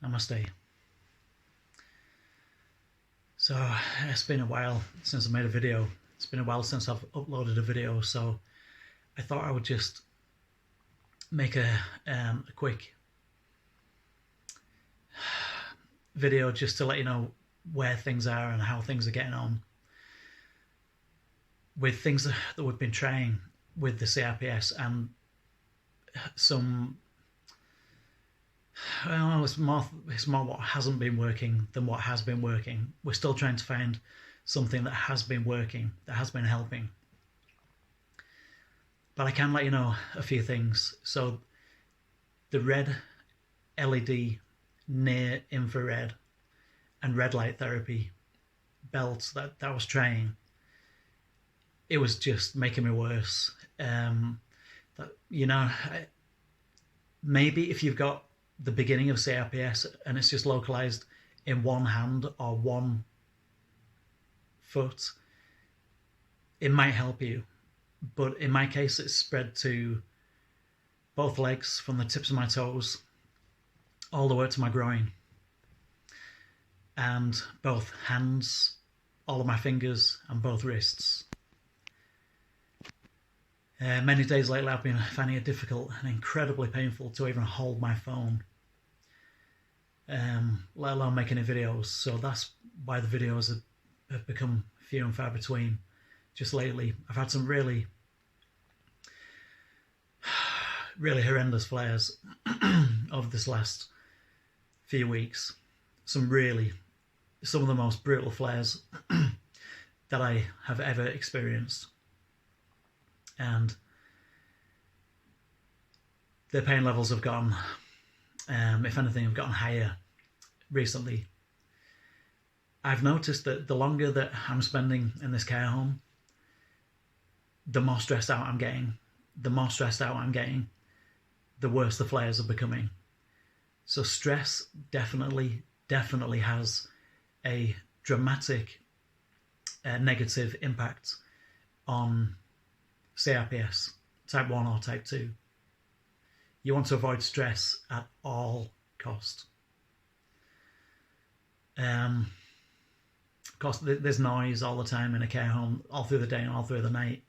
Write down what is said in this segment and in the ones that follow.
Namaste. So it's been a while since I made a video. It's been a while since I've uploaded a video, so I thought I would just make a quick video just to let you know where things are and how things are getting on with things that we've been trying with the CRPS and some, well, it's more what hasn't been working than what has been working. We're still trying to find something that has been working, that has been helping. But I can let you know a few things. So the red LED, near infrared and red light therapy belts that I was trying, it was just making me worse. Maybe if you've got the beginning of CRPS and it's just localized in one hand or one foot, it might help you. But in my case, it's spread to both legs, from the tips of my toes all the way to my groin, and both hands, all of my fingers, and both wrists. Many days lately I've been finding it difficult and incredibly painful to even hold my phone, let alone make any videos. So that's why the videos have become few and far between just lately. I've had some really horrendous flares over this last few weeks. Some of the most brutal flares that I have ever experienced. And the pain levels have gone, if anything, have gotten higher recently. I've noticed that the longer that I'm spending in this care home, the more stressed out I'm getting. The more stressed out I'm getting, the worse the flares are becoming. So stress definitely has a dramatic negative impact on CRPS, type 1 or type 2. You want to avoid stress at all cost. Of course, there's noise all the time in a care home, all through the day and all through the night.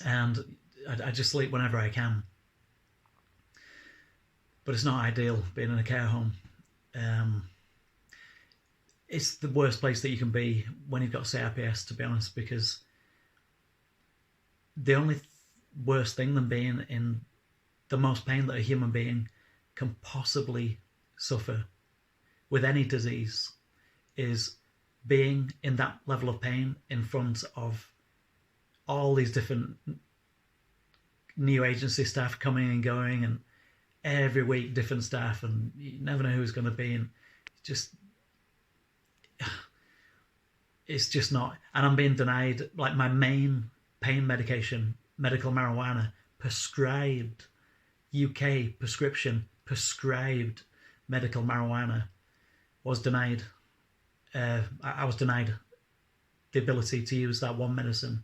And I just sleep whenever I can. But it's not ideal being in a care home. It's the worst place that you can be when you've got CRPS, to be honest, because the only worst thing than being in the most pain that a human being can possibly suffer with any disease is being in that level of pain in front of all these different new agency staff coming and going, and every week different staff, and you never know who's going to be, and it's just not. And I'm being denied like my main pain medication, medical marijuana, prescribed, UK prescribed medical marijuana, was denied. I was denied the ability to use that one medicine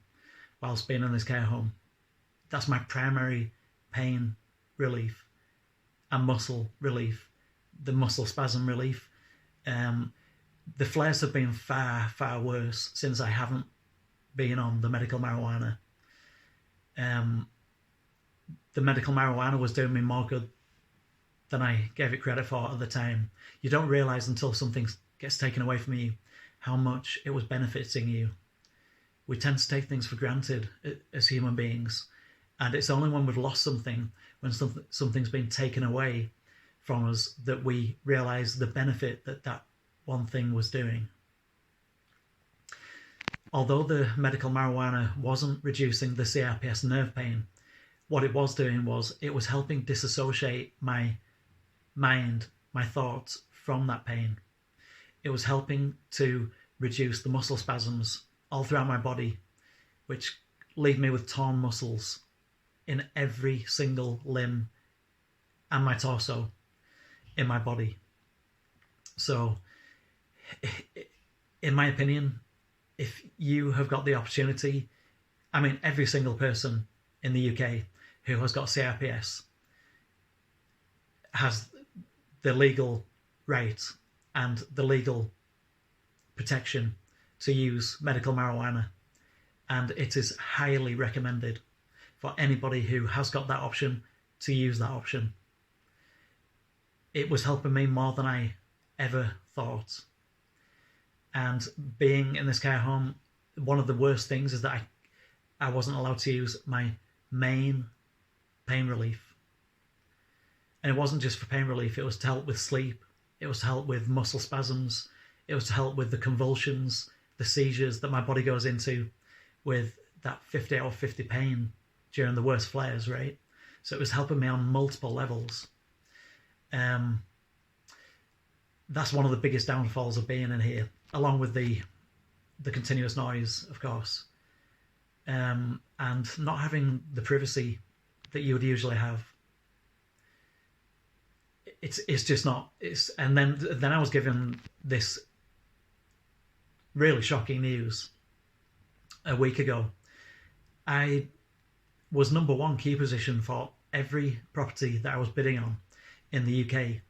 whilst being in this care home. That's my primary pain relief and muscle relief, the muscle spasm relief. The flares have been far, far worse since I haven't been on the medical marijuana. The medical marijuana was doing me more good than I gave it credit for at the time. You don't realise until something gets taken away from you how much it was benefiting you. We tend to take things for granted as human beings, and it's only when we've lost something, when something's been taken away from us, that we realise the benefit that one thing was doing. Although the medical marijuana wasn't reducing the CRPS nerve pain, what it was doing was it was helping disassociate my mind, my thoughts from that pain. It was helping to reduce the muscle spasms all throughout my body, which leave me with torn muscles in every single limb and my torso in my body. So, in my opinion, if you have got the opportunity, I mean, every single person in the UK who has got CRPS has the legal right and the legal protection to use medical marijuana, and it is highly recommended for anybody who has got that option to use that option. It was helping me more than I ever thought. And being in this care home, one of the worst things is that I wasn't allowed to use my main pain relief. And it wasn't just for pain relief, it was to help with sleep, it was to help with muscle spasms, it was to help with the convulsions, the seizures that my body goes into with that 50 out of 50 pain during the worst flares, right? So it was helping me on multiple levels. That's one of the biggest downfalls of being in here, along with the continuous noise, of course, and not having the privacy that you would usually have. It's just not. And then I was given this really shocking news a week ago. I was number one key position for every property that I was bidding on in the UK.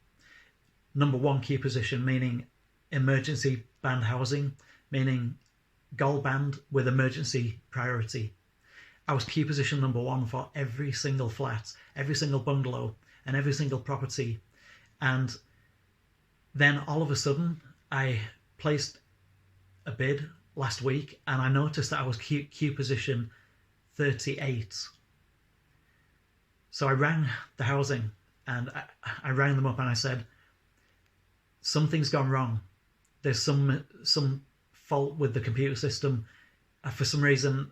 Number one key position, meaning emergency band housing, meaning gold band with emergency priority. I was key position number one for every single flat, every single bungalow, and every single property. And then all of a sudden, I placed a bid last week, and I noticed that I was queue position 38. So I rang the housing, and I rang them up and I said, something's gone wrong. There's some fault with the computer system. For some reason,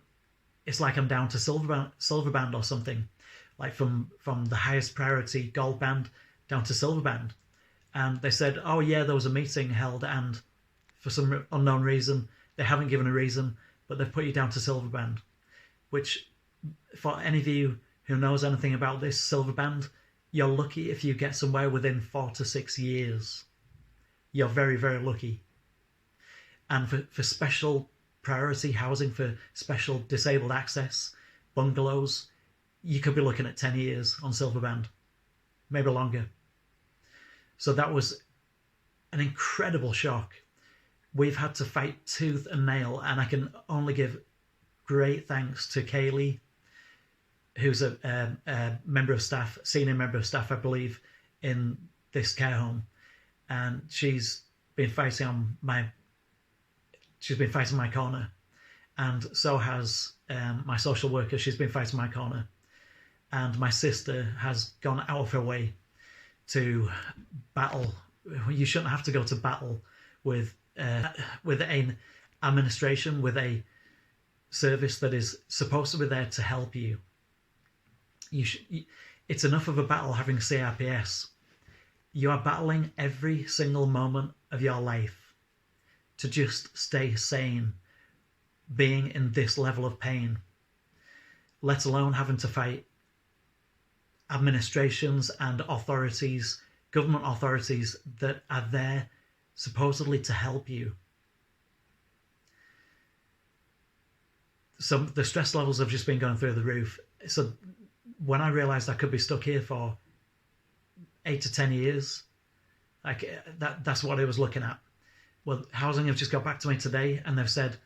it's like I'm down to silver band or something, like from the highest priority gold band down to silver band. And they said, oh yeah, there was a meeting held, and for some unknown reason, they haven't given a reason, but they've put you down to silver band, which for any of you who knows anything about this silver band, you're lucky if you get somewhere within 4 to 6 years. You're very, very lucky. And for special priority housing, for special disabled access bungalows, you could be looking at 10 years on silver band, maybe longer. So that was an incredible shock. We've had to fight tooth and nail, and I can only give great thanks to Kaylee, who's a member of staff, senior member of staff, I believe, in this care home. And she's been fighting my corner. And so has my social worker. She's been fighting my corner. And my sister has gone out of her way to battle. You shouldn't have to go to battle with an administration, with a service that is supposed to be there to help you. It's enough of a battle having CRPS. You are battling every single moment of your life to just stay sane, being in this level of pain, let alone having to fight administrations and authorities, government authorities that are there supposedly to help you. So the stress levels have just been going through the roof. So when I realised I could be stuck here for 8 to 10 years, like that's what I was looking at. Well, housing have just got back to me today, and they've said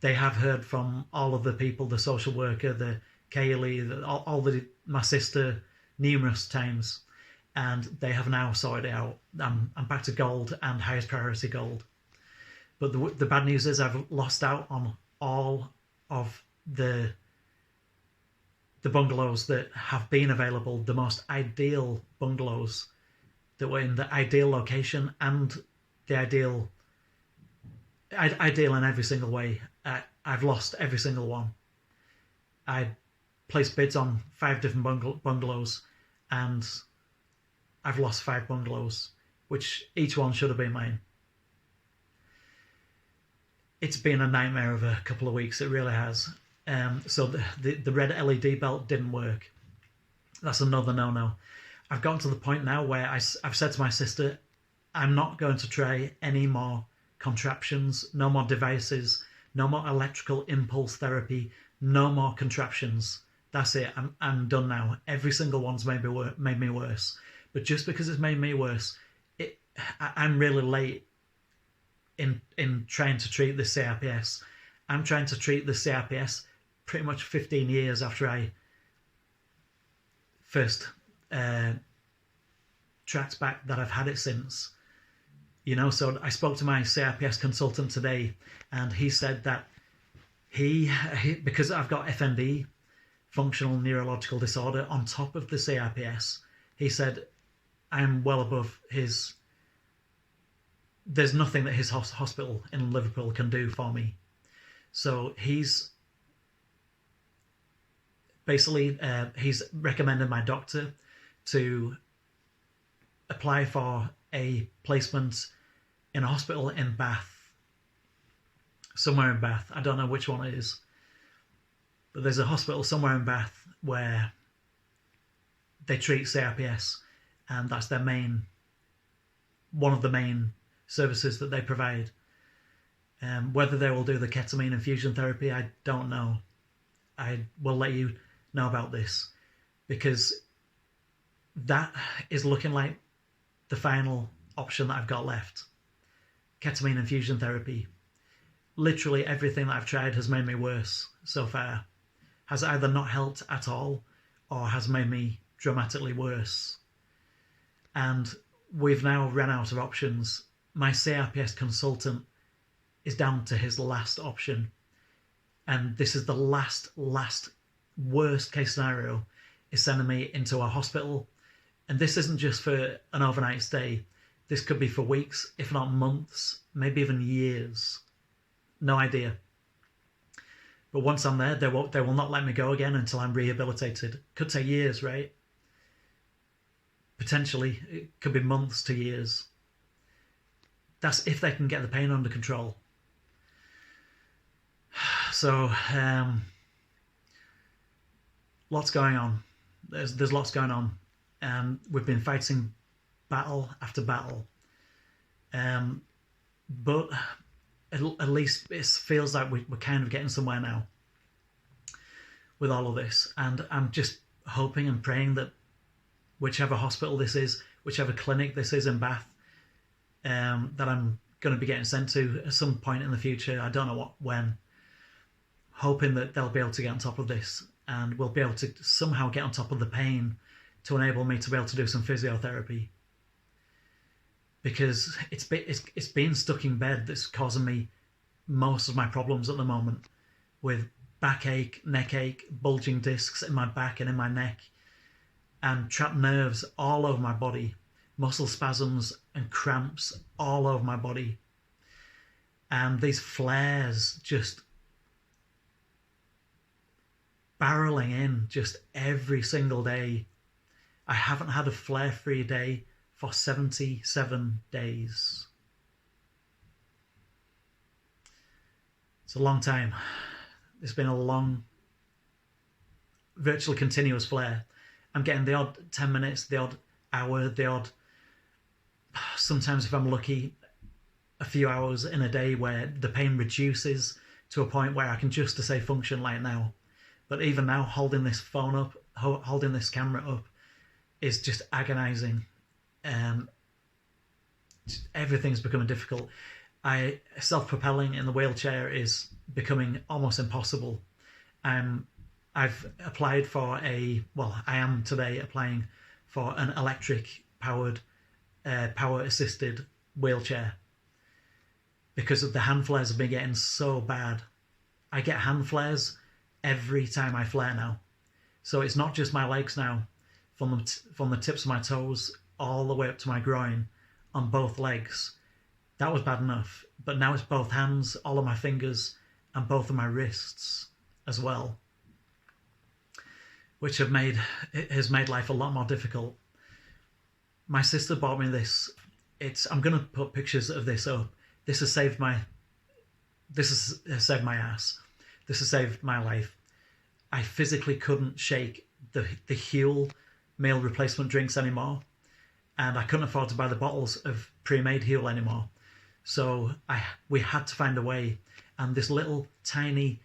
they have heard from all of the people, the social worker, the Kaylee, my sister, numerous times, and they have now sorted it out. I'm back to gold and highest priority gold. But the bad news is I've lost out on all of the bungalows that have been available, the most ideal bungalows that were in the ideal location and the ideal in every single way. I've lost every single one. I placed bids on 5 different bungalows, and I've lost 5 bungalows, which each one should have been mine. It's been a nightmare of a couple of weeks. It really has. So the red LED belt didn't work. That's another no-no. I've gotten to the point now where I've said to my sister, I'm not going to try any more contraptions, no more devices, no more electrical impulse therapy, no more contraptions. That's it. I'm done now. Every single one's made me worse. But just because it's made me worse, I'm really late in trying to treat the CRPS. I'm trying to treat the CRPS pretty much 15 years after I first tracked back that I've had it since. So I spoke to my CRPS consultant today, and he said that he because I've got FND, functional neurological disorder, on top of the CRPS, he said I'm well above his. There's nothing that his hospital in Liverpool can do for me. So he's basically he's recommended my doctor to apply for a placement in a hospital in Bath, somewhere in Bath. I don't know which one it is, but there's a hospital somewhere in Bath where they treat CRPS, and that's their one of the main services that they provide. Whether they will do the ketamine infusion therapy, I don't know. I will let you know about this, because that is looking like the final option that I've got left. Ketamine infusion therapy. Literally everything that I've tried has made me worse so far. Has either not helped at all or has made me dramatically worse. And we've now run out of options. My CRPS consultant is down to his last option. And this is the last worst case scenario, is sending me into a hospital. And this isn't just for an overnight stay. This could be for weeks, if not months, maybe even years. No idea. But once I'm there, they will not let me go again until I'm rehabilitated. Could take years, right? Potentially, it could be months to years. That's if they can get the pain under control. So, lots going on. There's lots going on. We've been fighting battle after battle. But at least it feels like we're kind of getting somewhere now with all of this. And I'm just hoping and praying that whichever hospital this is, whichever clinic this is in Bath, that I'm going to be getting sent to at some point in the future, I don't know when, hoping that they'll be able to get on top of this and we'll be able to somehow get on top of the pain to enable me to be able to do some physiotherapy. Because it's been stuck in bed that's causing me most of my problems at the moment, with backache, neck ache, bulging discs in my back and in my neck, and trapped nerves all over my body, muscle spasms and cramps all over my body, and these flares just barreling in just every single day. I haven't had a flare-free day for 77 days. It's a long time. It's been a long, virtually continuous flare. I'm getting the odd 10 minutes, the odd hour, the odd, sometimes if I'm lucky, a few hours in a day where the pain reduces to a point where I can just to say function like now. But even now, holding this phone up, holding this camera up, is just agonizing. Everything's becoming difficult. Self-propelling in the wheelchair is becoming almost impossible. I've applied for I am today applying for an electric powered, power assisted wheelchair, because of the hand flares have been getting so bad. I get hand flares every time I flare now. So it's not just my legs now, from the tips of my toes all the way up to my groin on both legs. That was bad enough, but now it's both hands, all of my fingers, and both of my wrists as well, which has made life a lot more difficult. My sister bought me this. I'm going to put pictures of this up. This has saved my ass. This has saved my life. I physically couldn't shake the Huel meal replacement drinks anymore, and I couldn't afford to buy the bottles of pre-made Huel anymore. So we had to find a way, and this little tiny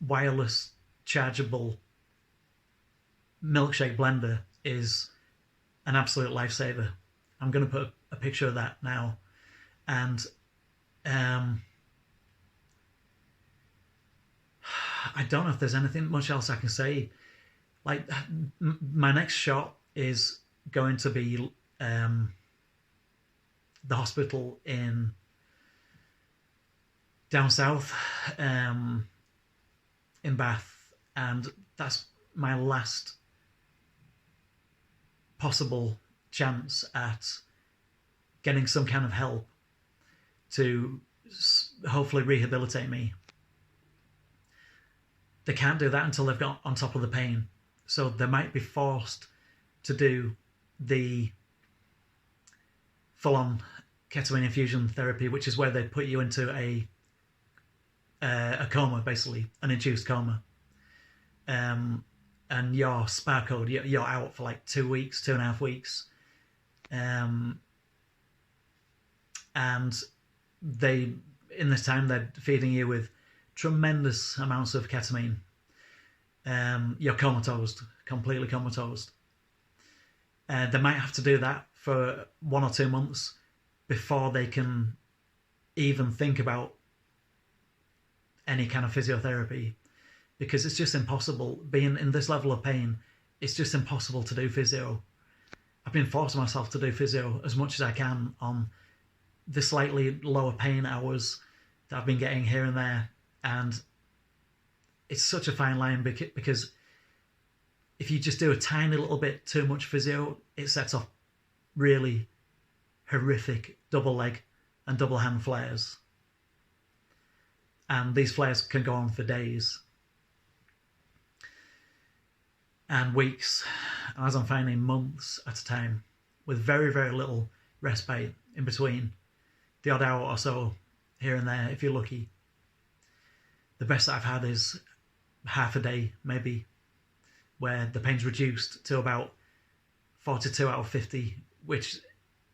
wireless chargeable milkshake blender is an absolute lifesaver. I'm going to put a picture of that now. And I don't know if there's anything much else I can say. Like, my next shot is going to be the hospital down south, in Bath, and that's my last possible chance at getting some kind of help to hopefully rehabilitate me. They can't do that until they've got on top of the pain, so they might be forced to do the full-on ketamine infusion therapy, which is where they put you into a coma, basically, an induced coma. And your SPA code, you're out for like 2 weeks, 2.5 weeks. And in this time, they're feeding you with tremendous amounts of ketamine. You're comatose, completely comatose. They might have to do that for 1 or 2 months before they can even think about any kind of physiotherapy, because it's just impossible. Being in this level of pain, it's just impossible to do physio. I've been forcing myself to do physio as much as I can on the slightly lower pain hours that I've been getting here and there, and it's such a fine line, because if you just do a tiny little bit too much physio, it sets off really horrific double leg and double hand flares. And these flares can go on for days and weeks, and as I'm finding, months at a time, with very, very little respite in between. The odd hour or so here and there, if you're lucky. The best that I've had is half a day, maybe, where the pain's reduced to about 42 out of 50, which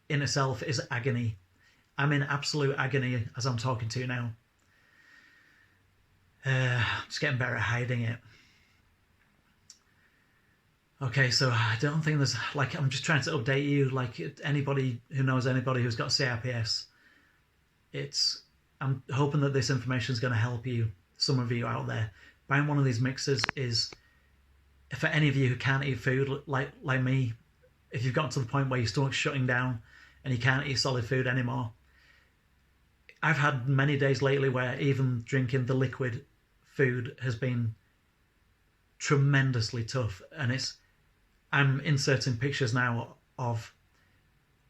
in itself is agony. I'm in absolute agony as I'm talking to you now. Just getting better at hiding it. Okay, so I don't think there's, like, I'm just trying to update you, like, anybody who knows anybody who's got CRPS. I'm hoping that this information is going to help you, some of you out there. Buying one of these mixers is, for any of you who can't eat food like me, if you've gotten to the point where your stomach's shutting down and you can't eat solid food anymore. I've had many days lately where even drinking the liquid food has been tremendously tough, and I'm inserting pictures now of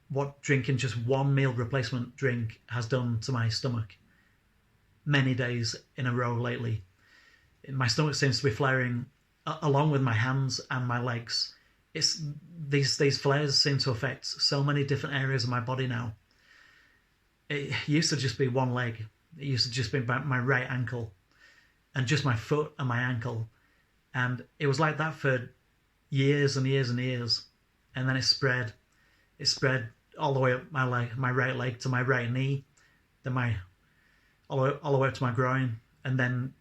what drinking just one meal replacement drink has done to my stomach many days in a row lately. My stomach seems to be flaring along with my hands and my legs. These flares seem to affect so many different areas of my body now. It used to just be one leg. It used to just be my right ankle and just my foot and my ankle. And it was like that for years and years and years. And then it spread all the way up my right leg to my right knee, then all the way up to my groin. And then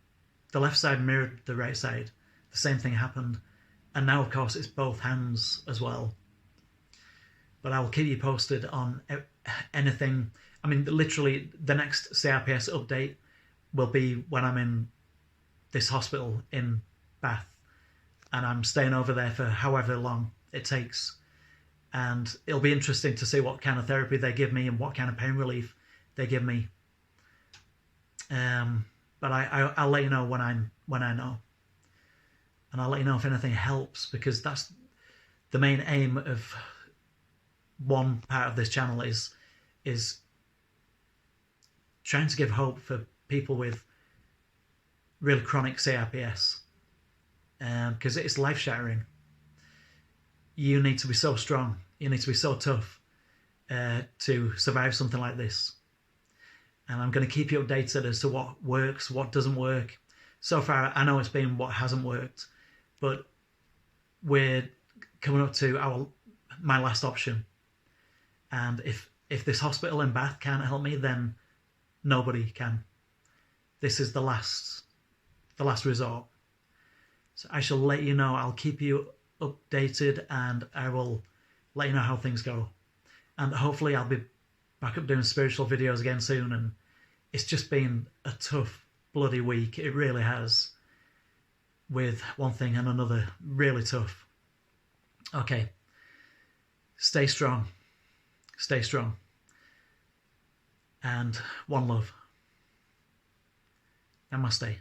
the left side mirrored the right side. The same thing happened. And now, of course, it's both hands as well. But I will keep you posted on anything. I mean, literally, the next CRPS update will be when I'm in this hospital in Bath. And I'm staying over there for however long it takes. And it'll be interesting to see what kind of therapy they give me and what kind of pain relief they give me. But I'll let you know when I know. And I'll let you know if anything helps, because that's the main aim of one part of this channel is trying to give hope for people with real chronic CRPS, because it's life-shattering. You need to be so strong. You need to be so tough to survive something like this. And I'm going to keep you updated as to what works, what doesn't work. So far, I know it's been what hasn't worked, but we're coming up to my last option. And if this hospital in Bath can't help me, then nobody can. This is the last resort. So I shall let you know. I'll keep you updated, and I will let you know how things go. And hopefully I'll be back up doing spiritual videos again soon. And it's just been a tough bloody week. It really has. With one thing and another. Really tough. Okay. Stay strong. Stay strong. And one love. Namaste.